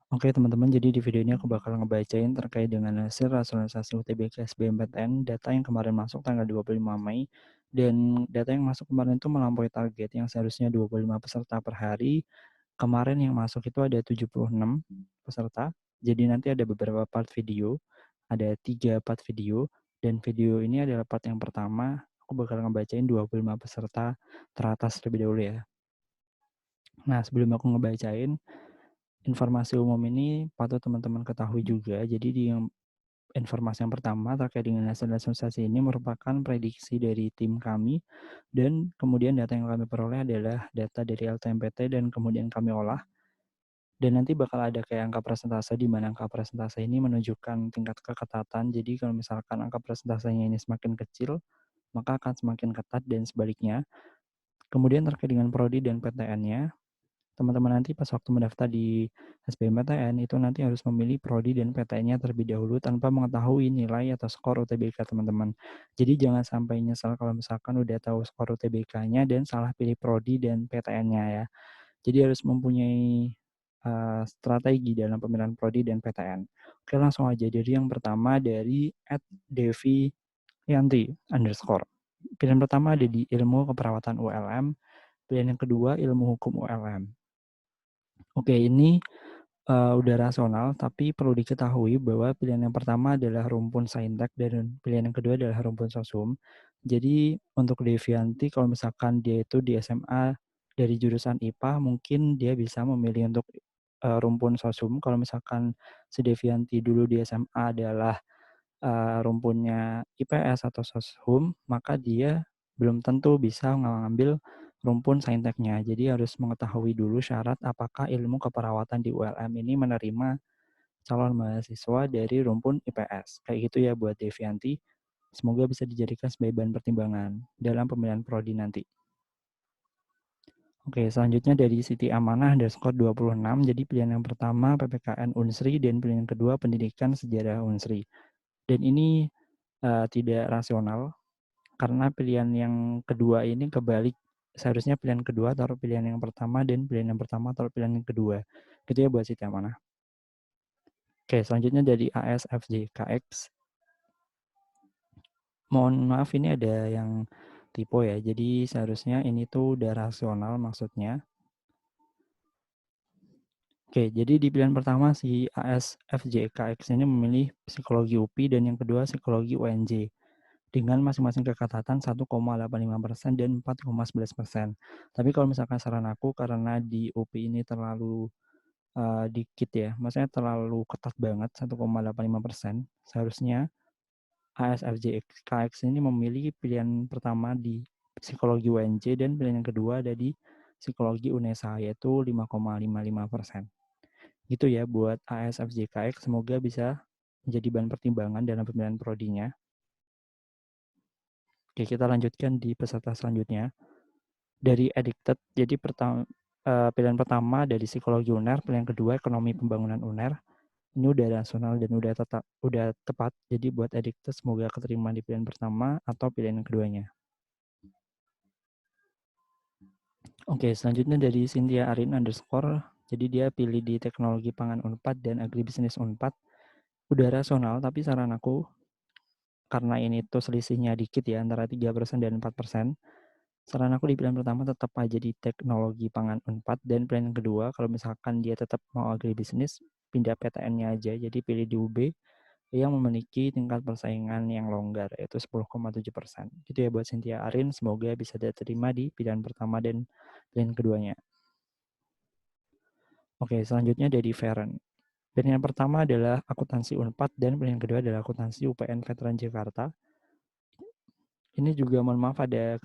Oke teman-teman, jadi di video ini aku bakal ngebacain terkait dengan hasil rasionalisasi UTBK SBMPTN, data yang kemarin masuk tanggal 25 Mei, dan data yang masuk kemarin itu melampaui target yang seharusnya 25 peserta per hari. Kemarin yang masuk itu ada 76 peserta, jadi nanti ada beberapa part video, ada 3 part video, dan video ini adalah part yang pertama, aku bakal ngebacain 25 peserta teratas terlebih dahulu ya. Nah, sebelum aku ngebacain, informasi umum ini patut teman-teman ketahui juga. Jadi informasi yang pertama terkait dengan hasil asosiasi ini merupakan prediksi dari tim kami, dan kemudian data yang kami peroleh adalah data dari LTMPT dan kemudian kami olah. Dan nanti bakal ada kayak angka persentase di mana angka persentase ini menunjukkan tingkat keketatan. Jadi kalau misalkan angka persentasenya ini semakin kecil, maka akan semakin ketat dan sebaliknya. Kemudian terkait dengan prodi dan PTN-nya, teman-teman nanti pas waktu mendaftar di SBMPTN itu nanti harus memilih prodi dan PTN-nya terlebih dahulu tanpa mengetahui nilai atau skor UTBK teman-teman. Jadi jangan sampai nyesal kalau misalkan udah tahu skor UTBK-nya dan salah pilih prodi dan PTN-nya ya. Jadi harus mempunyai strategi dalam pemilihan prodi dan PTN. Oke, langsung aja. Jadi yang pertama dari @deviyanti_. Pilihan pertama ada di ilmu keperawatan ULM, pilihan yang kedua ilmu hukum ULM. Oke, ini udah rasional, tapi perlu diketahui bahwa pilihan yang pertama adalah rumpun saintek dan pilihan yang kedua adalah rumpun sosum. Jadi untuk Devianti kalau misalkan dia itu di SMA dari jurusan IPA, mungkin dia bisa memilih untuk rumpun sosum. Kalau misalkan si Devianti dulu di SMA adalah rumpunnya IPS atau soshum, maka dia belum tentu bisa mengambil rumpun sainteknya. Jadi harus mengetahui dulu syarat apakah ilmu keperawatan di ULM ini menerima calon mahasiswa dari rumpun IPS. Kayak gitu ya buat Devianti. Semoga bisa dijadikan sebagai bahan pertimbangan dalam pemilihan prodi nanti. Oke, selanjutnya dari Siti Amanah underscore 26. Jadi pilihan yang pertama PPKN Unsri dan pilihan yang kedua Pendidikan Sejarah Unsri. Dan ini tidak rasional karena pilihan yang kedua ini kebalik. Seharusnya pilihan kedua taruh pilihan yang pertama dan pilihan yang pertama taruh pilihan yang kedua. Gitu ya buat Siti Amanah. Oke, selanjutnya dari ASFJKX. Mohon maaf ini ada yang typo ya. Jadi seharusnya ini tuh udah rasional maksudnya. Oke, jadi di pilihan pertama si ASFJKX ini memilih psikologi UPI dan yang kedua psikologi UNJ dengan masing-masing keketatan 1,85% dan 4,11%. Tapi kalau misalkan saran aku karena di UPI ini terlalu dikit ya, maksudnya terlalu ketat banget 1,85%, seharusnya ASFJKX ini memilih pilihan pertama di psikologi UNJ dan pilihan yang kedua ada di psikologi UNESA yaitu 5,55%. Gitu ya buat ASFJKX, semoga bisa menjadi bahan pertimbangan dalam pemilihan prodinya. Oke, kita lanjutkan di peserta selanjutnya. Dari Addicted, jadi pilihan pertama dari psikologi UNER, pilihan kedua ekonomi pembangunan UNER. Ini udah rasional dan udah tepat. Jadi buat Addicted semoga keterima di pilihan pertama atau pilihan yang keduanya. Oke, selanjutnya dari Cynthia Arin underscore. Jadi dia pilih di teknologi pangan Unpad dan agribisnis Unpad. Udah rasional, tapi saran aku karena ini tuh selisihnya dikit ya antara 3% dan 4%. Saran aku di pilihan pertama tetap aja di teknologi pangan Unpad dan pilihan yang kedua kalau misalkan dia tetap mau agribisnis pindah PTN-nya aja jadi pilih di UB yang memiliki tingkat persaingan yang longgar yaitu 10,7%. Gitu ya buat Cynthia Arin, semoga bisa diterima di pilihan pertama dan pilihan keduanya. Oke, selanjutnya dari Feren. Pilihan pertama adalah akuntansi Unpad dan pilihan kedua adalah akuntansi UPN Veteran Jakarta. Ini juga mohon maaf ada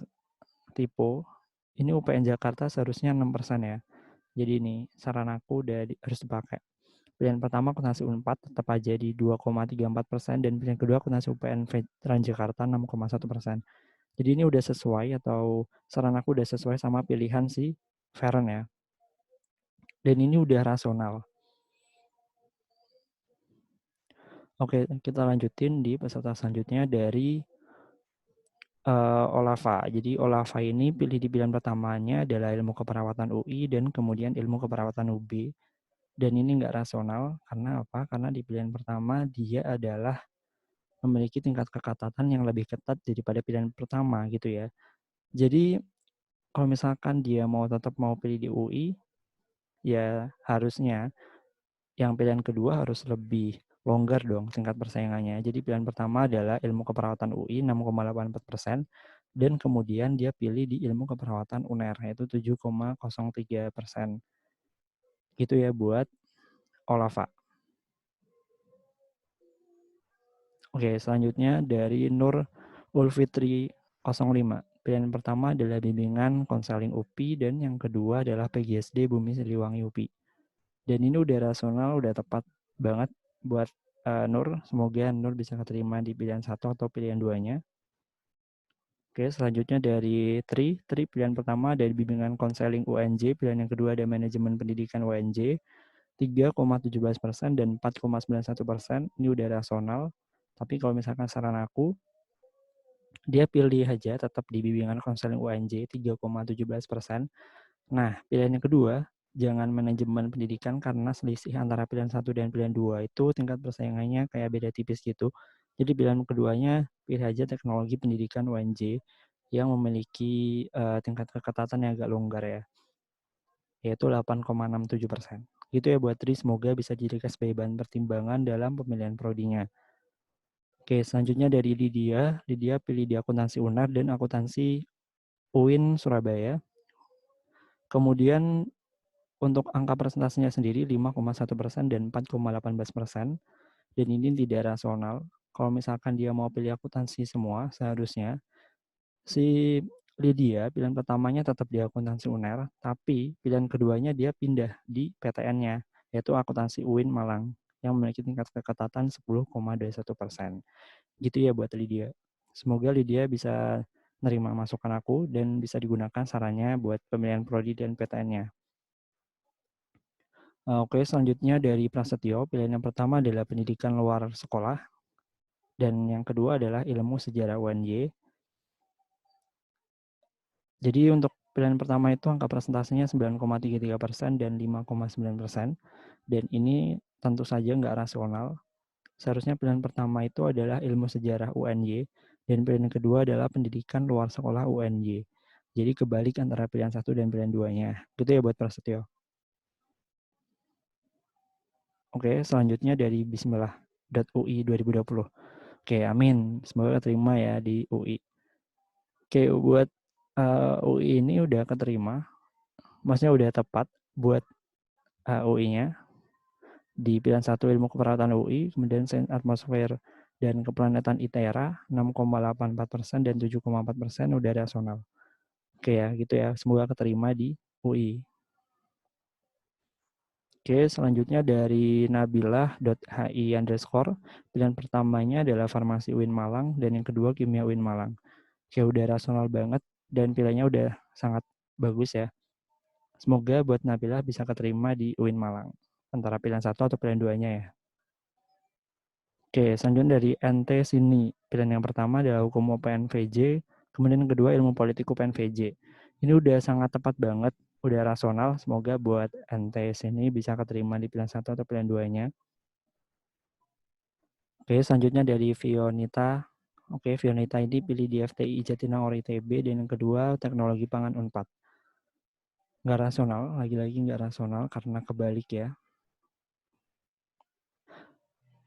tipe. Ini UPN Jakarta seharusnya 6% ya. Jadi ini saran aku harus dipakai. Pilihan pertama akuntansi Unpad tetap aja di 2,34% dan pilihan kedua akuntansi UPN Veteran Jakarta 6,1%. Jadi ini udah sesuai atau saran aku udah sesuai sama pilihan si Feren ya. Dan ini udah rasional. Oke, kita lanjutin di peserta selanjutnya dari Olava. Jadi Olava ini pilih di pilihan pertamanya adalah ilmu keperawatan UI dan kemudian ilmu keperawatan UB. Dan ini nggak rasional, karena apa? Karena di pilihan pertama dia adalah memiliki tingkat keketatan yang lebih ketat daripada pilihan pertama gitu ya. Jadi kalau misalkan dia tetap mau pilih di UI, ya harusnya yang pilihan kedua harus lebih longgar dong tingkat persaingannya. Jadi pilihan pertama adalah ilmu keperawatan UI 6,84% dan kemudian dia pilih di ilmu keperawatan UNER yaitu 7,03%. Gitu ya buat Olava. Oke, selanjutnya dari Nur Ulfitri 05. Pilihan pertama adalah bimbingan konseling UPI dan yang kedua adalah PGSD Bumi Siliwangi UPI. Dan ini udah rasional, udah tepat banget buat Nur. Semoga Nur bisa keterima di pilihan satu atau pilihan duanya. Oke, selanjutnya dari Tri pilihan pertama dari bimbingan konseling UNJ, pilihan yang kedua ada manajemen pendidikan UNJ, 3,17% dan 4,91%. Ini udah rasional. Tapi kalau misalkan saran aku, dia pilih aja tetap di bimbingan konseling UNJ 3,17%. Nah, pilihan yang kedua, jangan manajemen pendidikan karena selisih antara pilihan satu dan pilihan dua itu tingkat persaingannya kayak beda tipis gitu. Jadi pilihan keduanya pilih aja teknologi pendidikan UNJ yang memiliki tingkat keketatan yang agak longgar ya, yaitu 8,67%. Gitu ya buat Tri, semoga bisa dijadikan sebagai bahan pertimbangan dalam pemilihan prodinya. Oke, selanjutnya dari Lydia. Lydia pilih di akuntansi UNAR dan akuntansi UIN Surabaya. Kemudian untuk angka presentasinya sendiri 5,1% dan 4,18%. Dan ini tidak rasional. Kalau misalkan dia mau pilih akuntansi semua, seharusnya si Lydia pilihan pertamanya tetap di akuntansi UNER, tapi pilihan keduanya dia pindah di PTN-nya, yaitu akuntansi UIN Malang, yang memiliki tingkat keketatan 10,21%. Gitu ya buat Lydia. Semoga Lydia bisa nerima masukan aku dan bisa digunakan sarannya buat pemilihan prodi dan PTN-nya. Oke, selanjutnya dari Prasetyo, pilihan yang pertama adalah pendidikan luar sekolah, dan yang kedua adalah ilmu sejarah UNY. Jadi untuk pilihan pertama itu angka presentasinya 9,33% dan 5,9%, dan ini tentu saja nggak rasional. Seharusnya pilihan pertama itu adalah ilmu sejarah UNY, dan pilihan kedua adalah pendidikan luar sekolah UNY. Jadi kebalik antara pilihan satu dan pilihan duanya. Gitu ya buat Prasetyo. Oke, selanjutnya dari bismillah.ui 2020. Oke, amin. Semoga keterima ya di UI. Oke, buat UI ini udah keterima. Maksudnya udah tepat buat UI-nya. Di pilihan satu ilmu keperawatan UI, kemudian sains atmosfer dan keplanetan ITERA 6,84% dan 7,4% udah rasional. Oke ya, gitu ya. Semoga keterima di UI. Oke, selanjutnya dari nabilah.hi_. Pilihan pertamanya adalah farmasi UIN Malang dan yang kedua kimia UIN Malang. Oke, udah rasional banget dan pilihannya udah sangat bagus ya. Semoga buat Nabilah bisa keterima di UIN Malang. Antara pilihan satu atau pilihan duanya ya. Oke, selanjutnya dari NT Sini. Pilihan yang pertama adalah hukum UPNVJ, kemudian yang kedua ilmu politik UPNVJ. Ini udah sangat tepat banget, udah rasional. Semoga buat NT Sini bisa keterima di pilihan satu atau pilihan duanya. Oke, selanjutnya dari Fionita. Oke, Fionita ini pilih di FTI Jatinangor ITB dan yang kedua teknologi pangan Unpad. Nggak rasional, lagi-lagi nggak rasional karena kebalik ya.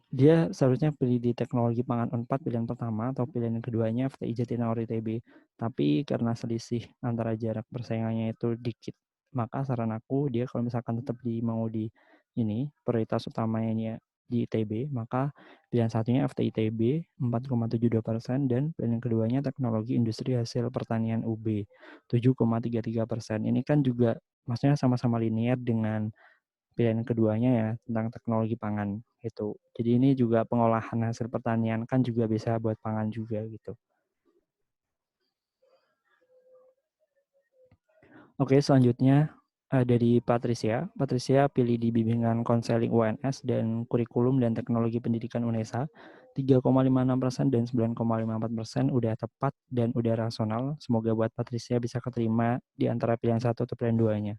Dia seharusnya pilih di teknologi pangan Unpad pilihan pertama atau pilihan yang keduanya FTI Jatinangor ITB. Tapi karena selisih antara jarak persaingannya itu dikit, maka saran aku dia kalau misalkan tetap mau di ini prioritas utamanya di ITB, maka pilihan satunya FTI ITB 4,72% dan pilihan yang keduanya teknologi industri hasil pertanian UB 7,33%. Ini kan juga maksudnya sama-sama linear dengan pilihan keduanya ya tentang teknologi pangan gitu. Jadi ini juga pengolahan hasil pertanian kan juga bisa buat pangan juga gitu. Oke, selanjutnya dari Patricia. Patricia pilih di bimbingan konseling UNS dan kurikulum dan teknologi pendidikan UNESA 3,56% dan 9,54% udah tepat dan udah rasional. Semoga buat Patricia bisa keterima di antara pilihan satu atau pilihan duanya.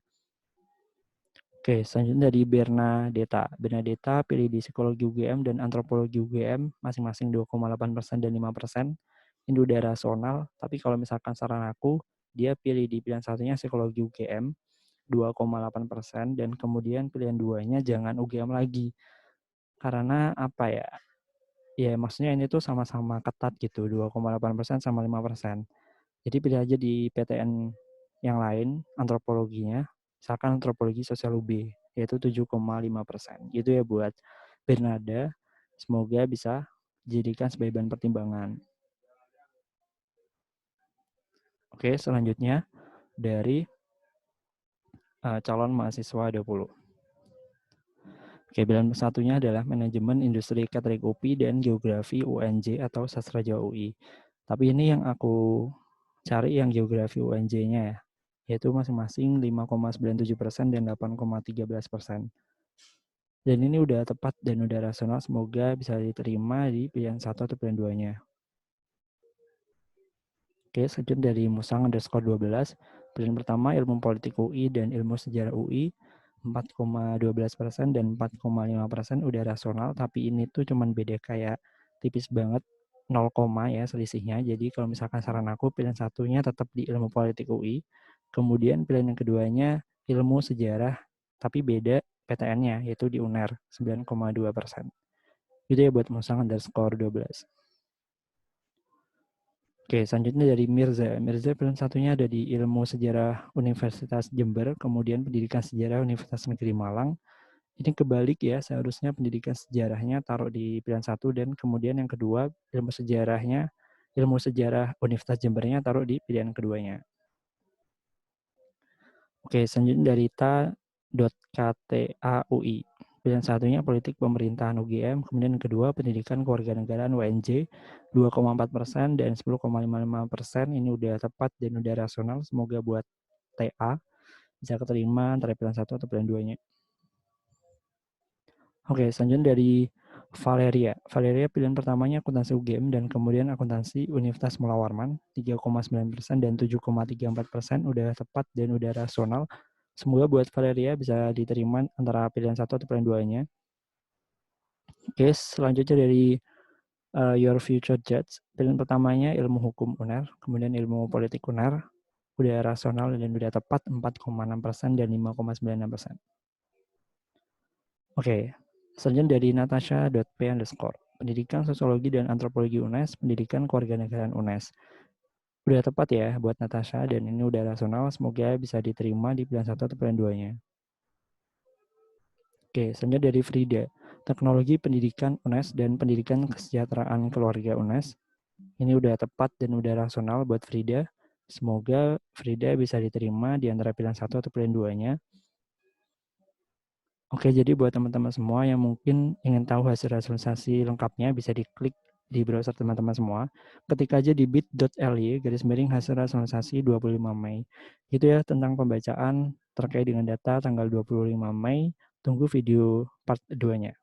Oke, selanjutnya dari Bernadetta. Bernadetta pilih di psikologi UGM dan antropologi UGM masing-masing 2,8% dan 5%. Ini udah rasional, tapi kalau misalkan saran aku, dia pilih di pilihan satunya psikologi UGM 2,8% dan kemudian pilihan duanya jangan UGM lagi. Karena apa ya? Ya maksudnya ini tuh sama-sama ketat gitu, 2,8% sama 5%. Jadi pilih aja di PTN yang lain antropologinya, misalkan antropologi sosial UB, yaitu 7,5%. Gitu ya buat Bernada, semoga bisa dijadikan sebagai bahan pertimbangan. Oke, selanjutnya dari calon mahasiswa 20. Oke, pilihan satunya adalah manajemen industri catering UPI dan geografi UNJ atau sastra Jawa UI. Tapi ini yang aku cari yang geografi UNJ-nya ya, yaitu masing-masing 5,97% dan 8,13%. Dan ini udah tepat dan udah rasional, semoga bisa diterima di pilihan satu atau pilihan duanya. Oke, selanjutnya dari Musang_12. Pilihan pertama ilmu politik UI dan ilmu sejarah UI 4,12% dan 4,5% udah rasional, tapi ini tuh cuman beda kayak tipis banget 0, ya selisihnya. Jadi kalau misalkan saran aku pilihan satunya tetap di ilmu politik UI, kemudian pilihan yang keduanya ilmu sejarah tapi beda PTN-nya yaitu di UNER 9,2%. Gitu ya buat Musang_12. Oke, selanjutnya dari Mirza. Mirza pilihan satunya ada di ilmu sejarah Universitas Jember, kemudian pendidikan sejarah Universitas Negeri Malang. Ini kebalik ya, seharusnya pendidikan sejarahnya taruh di pilihan satu dan kemudian yang kedua ilmu sejarah Universitas Jembernya taruh di pilihan keduanya. Oke, selanjutnya dari ta.ktaui. Pilihan satunya politik pemerintahan UGM, kemudian yang kedua pendidikan kewarganegaraan UNJ 2,4% dan 10,55%. Ini udah tepat dan udah rasional. Semoga buat TA bisa keterima antara pilihan satu atau pilihan duanya. Oke, selanjutnya dari Valeria. Valeria pilihan pertamanya akuntansi UGM dan kemudian akuntansi Universitas Mula Warman 3,9% dan 7,34% udah tepat dan udah rasional. Semoga buat Valeria bisa diterima antara pilihan satu atau pilihan duanya. Oke, selanjutnya dari Your Future Judge. Pilihan pertamanya ilmu hukum UNER, kemudian ilmu politik UNER, udah rasional dan udah tepat 4,6% dan 5,96%. Oke, selanjutnya dari Natasha.p_. Pendidikan Sosiologi dan Antropologi UNES, Pendidikan Kewarganegaraan UNES. Udah tepat ya buat Natasha dan ini udah rasional, semoga bisa diterima di pilihan satu atau pilihan duanya. Oke, selanjutnya dari Frida. Teknologi Pendidikan UNES dan Pendidikan Kesejahteraan Keluarga UNES. Ini udah tepat dan udah rasional buat Frida. Semoga Frida bisa diterima di antara pilihan satu atau pilihan duanya. Oke, jadi buat teman-teman semua yang mungkin ingin tahu hasil rasionalisasi lengkapnya bisa diklik di browser teman-teman semua. Ketik aja di bit.ly hasil rasionalisasi 25 Mei. Itu ya tentang pembacaan terkait dengan data tanggal 25 Mei. Tunggu video part 2-nya.